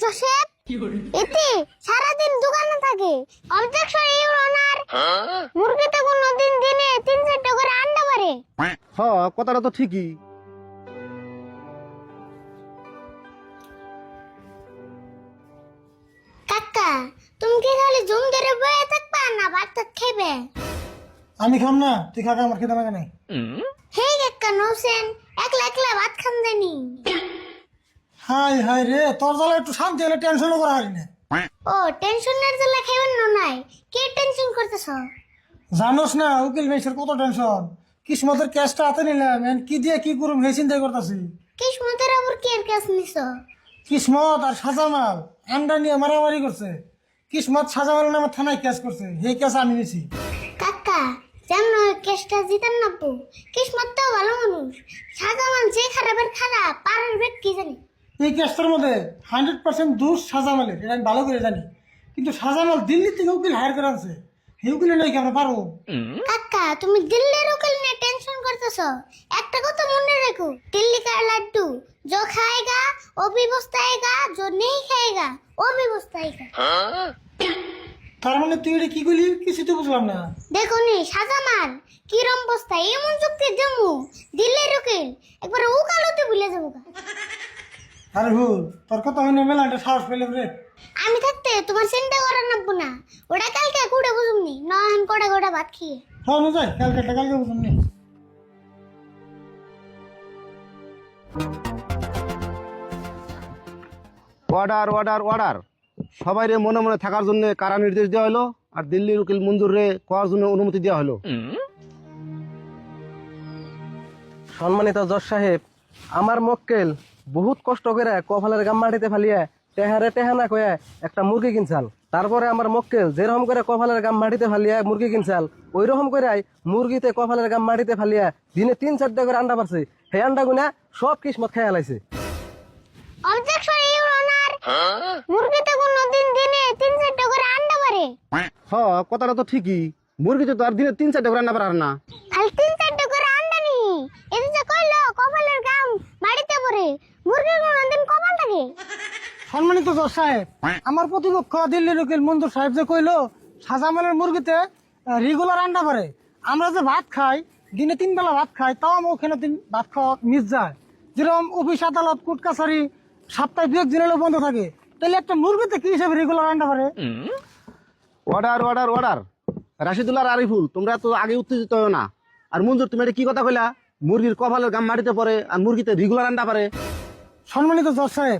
Joseph এতে সারাদিন দোকানে থাকে। অবজেকশন ইউর অনার, মুরগিতে কোনদিন দিনে 3-4টা করে আন্ডা পারে। হ্যাঁ, কথাটা তো ঠিকই। কাকা, তুমি কি খালি জুম ধরে বয়ে থাকবা না ভাত খাইবে? আমি খাম না, তুই খাকা, আমার খেতে লাগে নাই। হেই কাকা নৌসেন, একলা একলা ভাত খান দেনি। হাই হাই রে, তোর জ্বালা একটু শান্তি হলে টেনশনও করা হয় না। ও টেনশনের জ্বালা খাইবেন না নাই, কে টেনশন করতেছ? জানোস না উকিল মেসের কত টেনশন। কিসমতের ক্যাশটা হাতে নিলাম, এখন কি দিয়ে কি করুম সেই চিন্তাই করতেছি। কিসমতের আবার কে কেস নিছ? কিসমত আর সাজামাল আন্ডা নিয়ে মারামারি করছে। কিসমত সাজামাল নামে থানায় কেস করছে, সেই কেস আমি নিছি। কাকা যেন কেসটা জিতান নাবো। কিসমত তো ভালো মানুষ, সাজামান যে খারাপের খারাপ পারের বেট কি জানি। এই কেসটার মধ্যে 100% দোষ সাজামালের, এটা আমি ভালো করে জানি। কিন্তু সাজামাল দিল্লি থেকে উকিল হায়ার করে আনছে, সেই উকিলে নাই কি আমরা পারবো? কাকা তুমি দিল্লির উকিল নিয়ে টেনশন করতেছ, একটা কথা মনে রেখো, দিল্লি কা লাড্ডু जो खाएगा वो भी पछताएगा, जो नहीं खाएगा वो भी पछताएगा। তার মানে তুই এটা কি করলি, কিছু তো বুঝলাম না। দেখো নি সাজামান কিরম পস্তায়, এমন যুক্তি জমু দিল্লির উকিল একবার উকালতে ভুলে যাবো। আরে ভুল, তোর কথা মনে মেলা একটা সাহস পেলাম রে। আমি থাকতে তোমার চিন্তা করার নাববো না, ওটা কালকে কুড়ে বুঝুমনি, নয়ন কোড়া কোড়া ভাত খেয়ে। হ্যাঁ না, যাই কালকে বুঝলাম নি। অর্ডার অর্ডার অর্ডার, সবাই রে মনে মনে থাকার জন্য কারা নির্দেশ দেওয়া হলো, আর দিল্লির উকিল মঞ্জুর রে করার জন্য অনুমতি দেওয়া হলো। সম্মানিত জজ সাহেব, আমার মক্কেল বহুত কষ্ট করে কপালের গাম মাটিতে ফালিয়ে টেহারে টেহানা কয়ে একটা মুরগি কিনছাল। তারপরে আমার মক্কেল যেরকম করে কপালের গাম মাটিতে ফালিয়ে মুরগি কিনছাল, ওই রকম করে মুরগিতে কপালের গাম মাটিতে ফালিয়ে দিনে 3-4টা করে আন্ডা পারছে। সেই আন্ডা গুনা সব কিসমত খেয়ে লাইছে। অবজেকশন ইউর অনার, মুরগিতে কোনদিন দিনে 3-4টা করে আন্ডা পারে। হ্যাঁ, কথাটা তো ঠিকই। মুরগিতে তো আর দিনে 3-4টা করে রান্না পারার না। খালি 3-4টা করে আন্ডা নি, এই যে কইলো কপালের গাম মাটিতে পড়ে, মুরগির কোনদিন কপাল থাকে? সম্মানিত জজ সাহেব, আমার প্রতিপক্ষ দিল্লির উকিল মঞ্জুর সাহেব যে কইলো সাজামালের মুরগিতে রেগুলার আন্ডা পারে। আমরা যে ভাত খাই, দিনে 3 বেলা ভাত খাই, তাও আমার ওখানে ভাত খাওয়া মিস যায়। যেরকম অফিস আদালত কোর্ট কাছারি সপ্তাহে 2 দিন হলেও বন্ধ থাকে, তাহলে একটা মুরগিতে কি হিসাবে রেগুলার আন্ডা পারে? অর্ডার অর্ডার অর্ডার, রাশিদুল্লাহ আর আরিফুল, তোমরা তো আগে উত্তেজিত হও না। আর মঞ্জুর, তুমি এটা কি কথা কইলা? মুরগির কপালের গাম মাটিতে পড়ে আর মুরগিতে রেগুলার আন্ডা পারে? সম্মানিত জজ সাহেব,